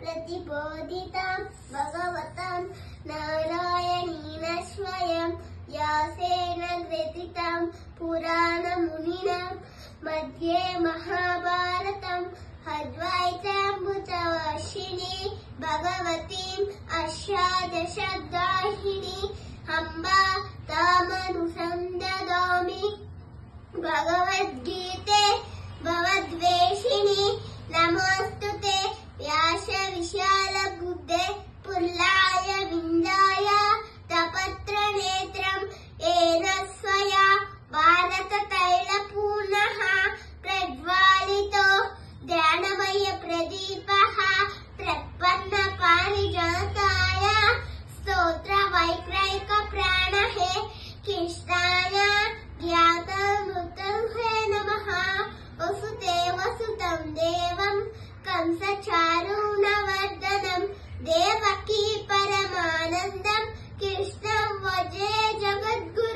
प्रतिबोधितं भगवतं नारायणेन स्वयं व्यासेन ग्रथितं पुराणमुनिना मध्ये महाभारतम् अद्वैतामृतवर्षिणी भगवतीम् अष्टादशदाहिनी अम्बा तामनुसन्ददामि भगवद्गीते भवद्वेषिणी नमोस्तुते व्यास विशाल बुद्धे पुल्लाय विन्दाय तपत्र नेत्रं येन स्वया भारत तैलपूर्णः प्रज्वालितो ध्यानमय प्रदीपः प्रपन्न पारिजाताय स्तोत्र वैक्रैक प्राणहे कृष्णाय ज्ञातमृतहे नमः वसुदेवसुतं देवं कंसचारूणवर्धनं देवकी परमानन्दं कृष्णं वन्दे जगद्गुरुं